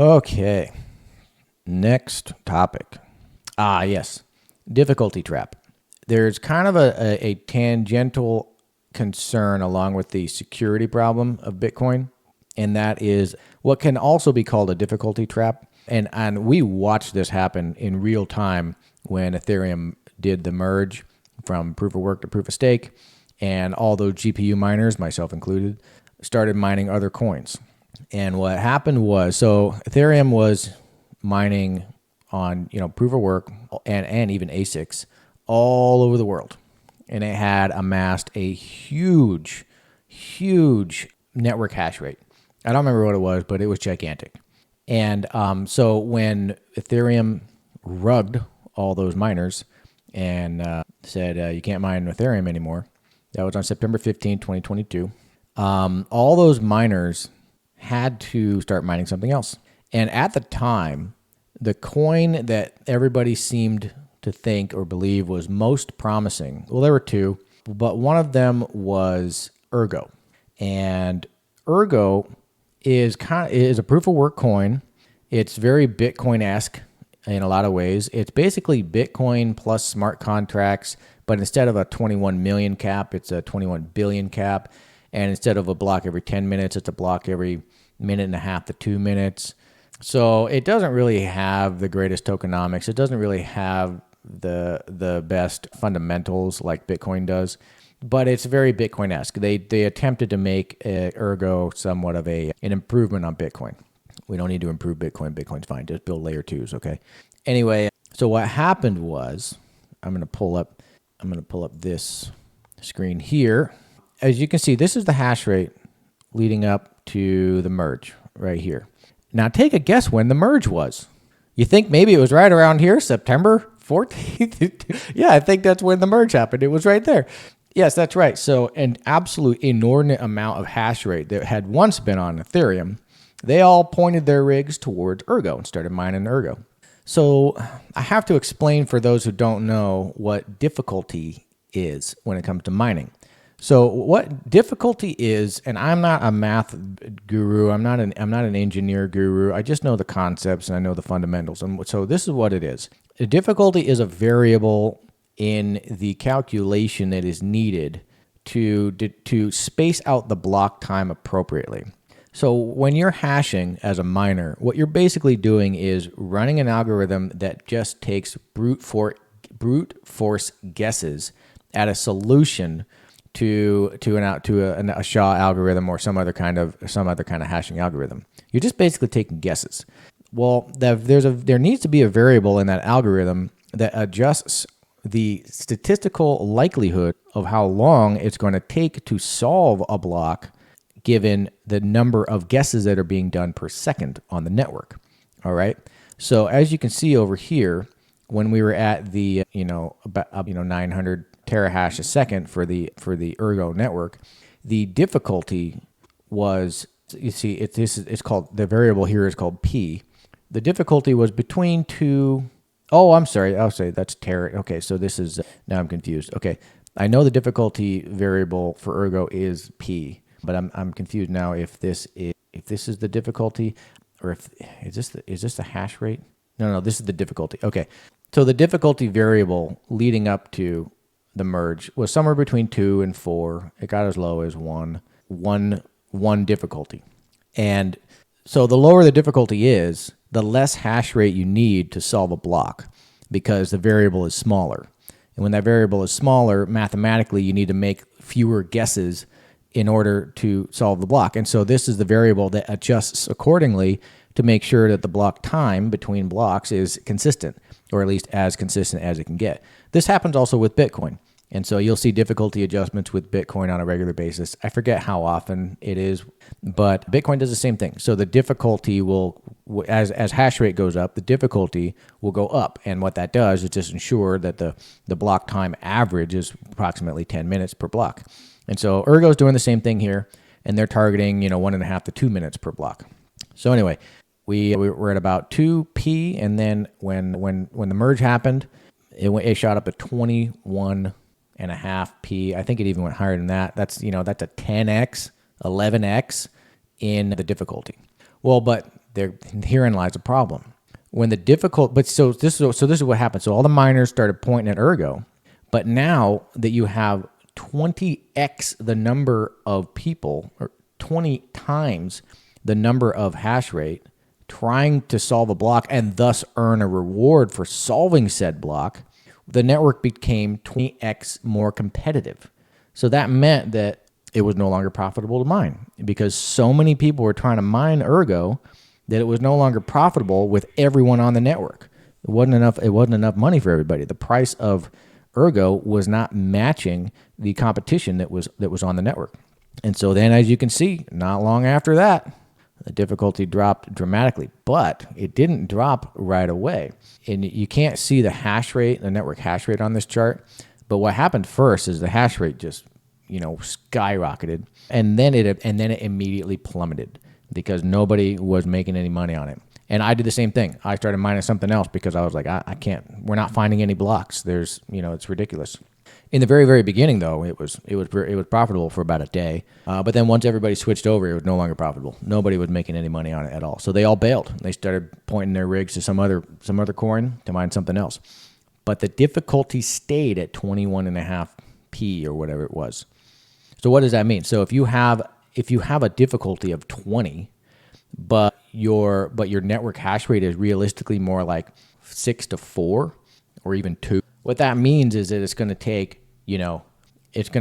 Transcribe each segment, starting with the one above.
Okay, next topic. Yes, difficulty trap. There's kind of a tangential concern along with the security problem of Bitcoin, and that is what can also be called a difficulty trap. And we watched this happen in real time when Ethereum did the merge from proof of work to proof of stake, and all those GPU miners, myself included, started mining other coins. And what happened was, so Ethereum was mining on proof of work and even ASICs all over the world, and it had amassed a huge network hash rate. I don't remember what it was, but it was gigantic. And so when Ethereum rugged all those miners and said you can't mine Ethereum anymore, that was on September 15, 2022. All those miners had to start mining something else. And at the time, the coin that everybody seemed to think or believe was most promising, well, there were two, but one of them was Ergo. And Ergo is a proof of work coin. It's very Bitcoin-esque in a lot of ways. It's basically Bitcoin plus smart contracts, but instead of a 21 million cap, it's a 21 billion cap. And instead of a block every 10 minutes, it's a block every minute and a half to 2 minutes. So it doesn't really have the greatest tokenomics. It doesn't really have the best fundamentals like Bitcoin does, but it's very Bitcoin-esque. They attempted to make Ergo somewhat of an improvement on Bitcoin. We don't need to improve Bitcoin. Bitcoin's fine. Just build layer 2s, okay? Anyway, so what happened was, I'm going to pull up this screen here. As you can see, this is the hash rate leading up to the merge right here. Now take a guess when the merge was. You think maybe it was right around here, September 14th? Yeah, I think that's when the merge happened. It was right there. Yes, that's right. So an absolute inordinate amount of hash rate that had once been on Ethereum, they all pointed their rigs towards Ergo and started mining Ergo. So I have to explain for those who don't know what difficulty is when it comes to mining. So what difficulty is, and I'm not a math guru, I'm not an engineer guru, I just know the concepts and I know the fundamentals. And so this is what it is. The difficulty is a variable in the calculation that is needed to space out the block time appropriately. So when you're hashing as a miner, what you're basically doing is running an algorithm that just takes brute force guesses at a solution to a SHA algorithm or some other kind of hashing algorithm. You're just basically taking guesses. Well, there needs to be a variable in that algorithm that adjusts the statistical likelihood of how long it's going to take to solve a block given the number of guesses that are being done per second on the network. All right. So as you can see over here, when we were at the 900 terahash a second for the Ergo network, the difficulty was, you see, it's called, the variable here is called P. The difficulty was between two. Oh, I'm sorry. I'll say that's tera. Okay, so this is, now I'm confused. Okay, I know the difficulty variable for Ergo is P, but I'm confused now if this is the difficulty, or if is this the hash rate? No, this is the difficulty. Okay, so the difficulty variable leading up to the merge was somewhere between 2 and 4. It got as low as one difficulty, and so the lower the difficulty is, the less hash rate you need to solve a block because the variable is smaller. And when that variable is smaller, mathematically, you need to make fewer guesses in order to solve the block. And so this is the variable that adjusts accordingly to make sure that the block time between blocks is consistent, or at least as consistent as it can get. This happens also with Bitcoin. And so you'll see difficulty adjustments with Bitcoin on a regular basis. I forget how often it is, but Bitcoin does the same thing. So the difficulty will, as hash rate goes up, the difficulty will go up. And what that does is just ensure that the block time average is approximately 10 minutes per block. And so Ergo is doing the same thing here, and they're targeting 1.5 to 2 minutes per block. So anyway, we were at about 2p, and then when the merge happened, it shot up to 21.5p. I think it even went higher than that. That's a 10x, 11x in the difficulty. Well, but herein lies the problem. When the difficult, but so this is what happened. So all the miners started pointing at Ergo, but now that you have 20x the number of people, or 20 times the number of hash rate trying to solve a block and thus earn a reward for solving said block, the network became 20x more competitive. So that meant that it was no longer profitable to mine because so many people were trying to mine Ergo that it was no longer profitable with everyone on the network. It wasn't enough money for everybody. The price of Ergo was not matching the competition that was on the network. And so then, as you can see, not long after that, the difficulty dropped dramatically, but it didn't drop right away. And you can't see the hash rate, the network hash rate on this chart. But what happened first is the hash rate just, skyrocketed, and then it immediately plummeted because nobody was making any money on it. And I did the same thing. I started mining something else because I was like, I can't. We're not finding any blocks. It's ridiculous. In the very, very beginning, though, it was profitable for about a day. But then once everybody switched over, it was no longer profitable. Nobody was making any money on it at all. So they all bailed. They started pointing their rigs to some other coin to mine something else. But the difficulty stayed at 21.5p or whatever it was. So what does that mean? So if you have a difficulty of 20, but your network hash rate is realistically more like 6 to 4 or even 2. What that means is that it's going to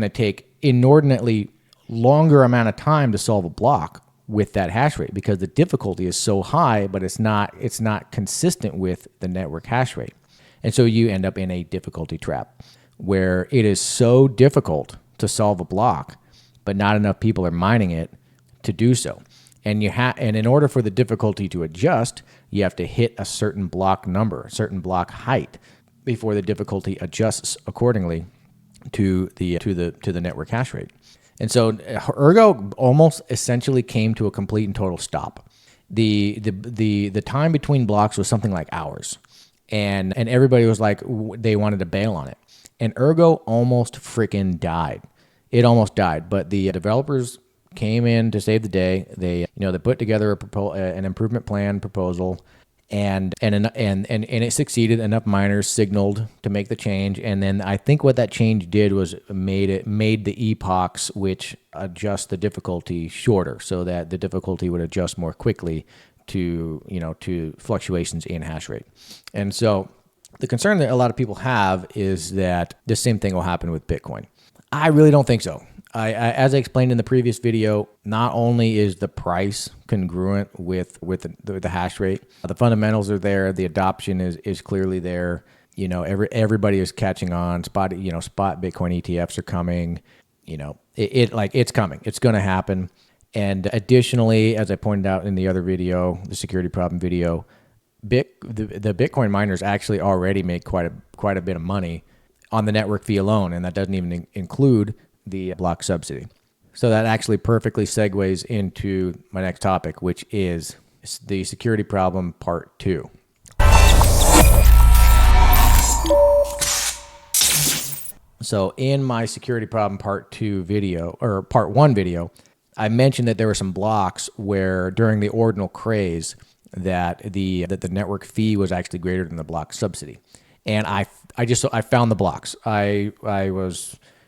take inordinately longer amount of time to solve a block with that hash rate because the difficulty is so high, but it's not consistent with the network hash rate. And so you end up in a difficulty trap where it is so difficult to solve a block, but not enough people are mining it to do so. And in order for the difficulty to adjust, you have to hit a certain block number, a certain block height, before the difficulty adjusts accordingly to the network hash rate. And so Ergo almost essentially came to a complete and total stop. The time between blocks was something like hours, and everybody was like they wanted to bail on it. And Ergo almost freaking died. It almost died, but the developers came in to save the day. They put together an improvement plan proposal, and it succeeded. Enough miners signaled to make the change, and then I think what that change did was made the epochs which adjust the difficulty shorter, so that the difficulty would adjust more quickly to fluctuations in hash rate. And so the concern that a lot of people have is that the same thing will happen with Bitcoin. I really don't think so. As I explained in the previous video, not only is the price congruent with the hash rate, the fundamentals are there, the adoption is clearly there. Everybody is catching on. Spot Bitcoin ETFs are coming. It's coming. It's going to happen. And additionally, as I pointed out in the other video, the security problem video, the Bitcoin miners actually already make quite a bit of money on the network fee alone, and that doesn't even include the block subsidy. So that actually perfectly segues into my next topic, which is the security problem part 2. So in my security problem part 2 video, or part 1 video, I mentioned that there were some blocks where during the ordinal craze that the network fee was actually greater than the block subsidy. And I found the blocks. I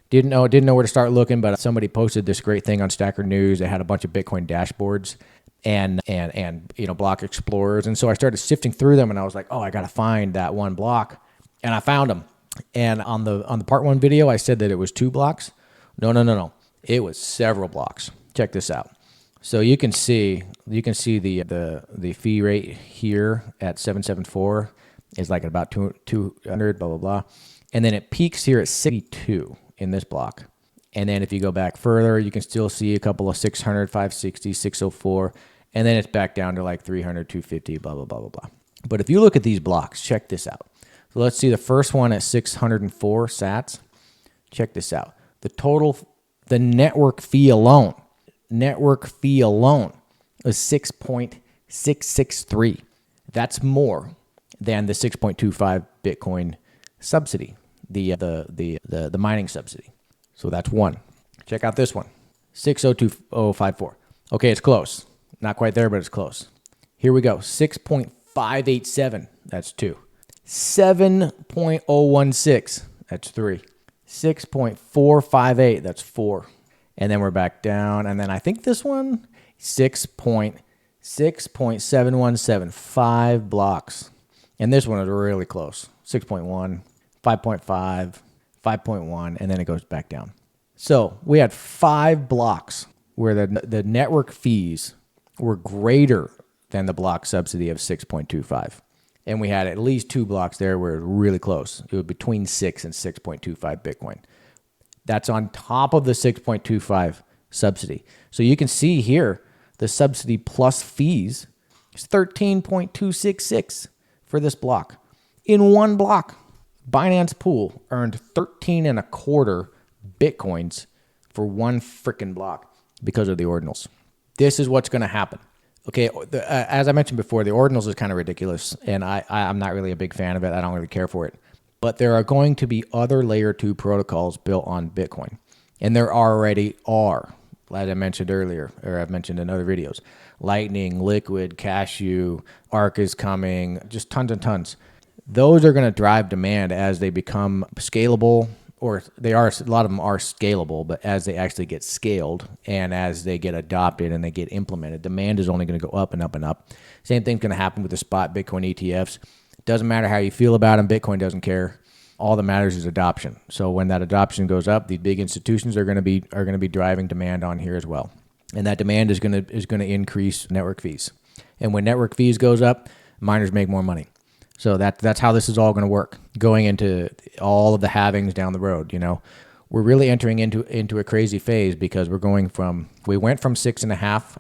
didn't know where to start looking, but somebody posted this great thing on Stacker News. They had a bunch of Bitcoin dashboards and block explorers, and so I started sifting through them, and I was like, oh, I got to find that one block, and I found them. And on the part 1 video, I said that it was 2 blocks. No, it was several blocks. Check this out. So you can see the fee rate here at 774 is like about 200, blah blah blah, and then it peaks here at 62 in this block. And then if you go back further, you can still see a couple of 600, 560, 604, and then it's back down to like 300, 250, blah blah blah blah blah. But if you look at these blocks, check this out. So let's see the first one at 604 sats. Check this out. The network fee alone is 6.663. That's more than the 6.25 Bitcoin subsidy, the mining subsidy. So that's one. Check out this one, 602.054. Okay, it's close. Not quite there, but it's close. Here we go. 6.587. That's 2. 7.016. That's 3. 6.458. That's 4. And then we're back down. And then I think this one, 6.717. 5 blocks. And this one is really close. 6.1, 5.5, 5.1, and then it goes back down. So we had 5 blocks where the network fees were greater than the block subsidy of 6.25. And we had at least 2 blocks there where it was really close. It was between 6 and 6.25 Bitcoin. That's on top of the 6.25 subsidy. So you can see here, the subsidy plus fees is 13.266 for this block. In one block, Binance Pool earned 13 and a quarter Bitcoins for one freaking block because of the ordinals. This is what's going to happen. Okay, as I mentioned before, the ordinals is kind of ridiculous, and I'm not really a big fan of it. I don't really care for it. But there are going to be other layer 2 protocols built on Bitcoin, and there already are, as I mentioned earlier, or I've mentioned in other videos. Lightning, Liquid, Cashew, Arc is coming, just tons and tons. Those are going to drive demand as they become scalable, or they are, a lot of them are scalable, but as they actually get scaled and as they get adopted and they get implemented, demand is only going to go up and up and up. Same thing's going to happen with the spot Bitcoin ETFs. Doesn't matter how you feel about them, Bitcoin doesn't care. All that matters is adoption. So when that adoption goes up, these big institutions are going to be driving demand on here as well. And that demand is going to increase network fees. And when network fees goes up, miners make more money. So that's how this is all going to work, going into all of the halvings down the road. You know, we're really entering into a crazy phase because we went from 12 and a half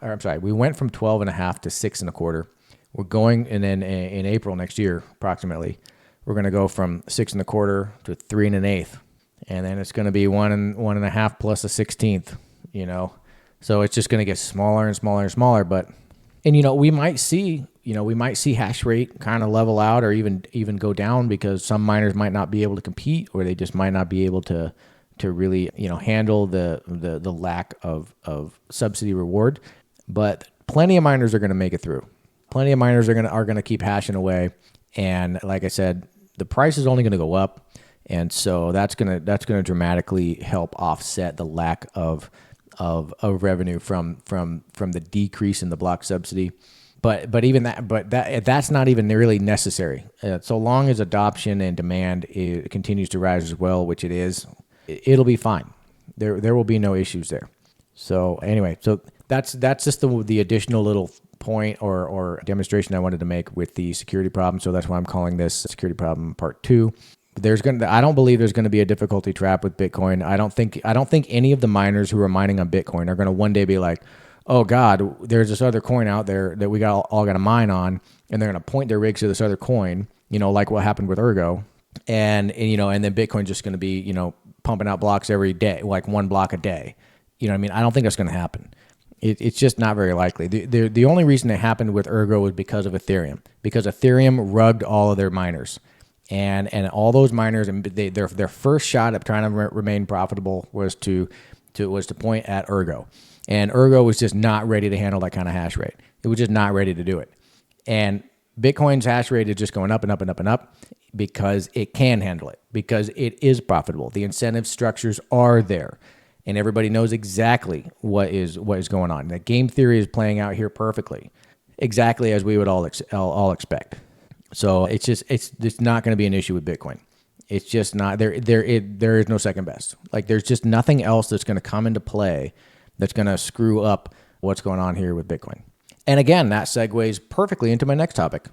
to 6 and a quarter. We're going, and then in April next year, approximately, we're going to go from 6 and a quarter to 3 and an eighth, and then it's going to be 1 and a half plus a 16th. You know, so it's just going to get smaller and smaller and smaller. But we might see hash rate kind of level out or even go down because some miners might not be able to compete, or they just might not be able to really handle the lack of subsidy reward. But plenty of miners are going to make it through. Plenty of miners are going to keep hashing away, and like I said, the price is only going to go up, and so that's going to dramatically help offset the lack of revenue from the decrease in the block subsidy. But that's not even really necessary. So long as adoption and demand continues to rise as well, which it is, it'll be fine. There will be no issues there. So anyway, so that's just the additional little point or demonstration I wanted to make with the security problem. So that's why I'm calling this security problem part 2. I don't believe there's going to be a difficulty trap with Bitcoin. I don't think any of the miners who are mining on Bitcoin are going to one day be like, oh God, there's this other coin out there that we all got to mine on, and they're going to point their rigs to this other coin, like what happened with Ergo, and then Bitcoin's just going to be, pumping out blocks every day, like 1 block a day. You know what I mean? I don't think that's going to happen. It's just not very likely. The only reason it happened with Ergo was because of Ethereum, because Ethereum rugged all of their miners. And all those miners, and their first shot at trying to remain profitable was to point at Ergo. And Ergo was just not ready to handle that kind of hash rate. It was just not ready to do it. And Bitcoin's hash rate is just going up and up and up and up because it can handle it, because it is profitable. The incentive structures are there, and everybody knows exactly what is going on. The game theory is playing out here perfectly, exactly as we would all expect. So it's not going to be an issue with Bitcoin. It's just not there. There is no second best. Like there's just nothing else that's going to come into play that's going to screw up what's going on here with Bitcoin. And again, that segues perfectly into my next topic.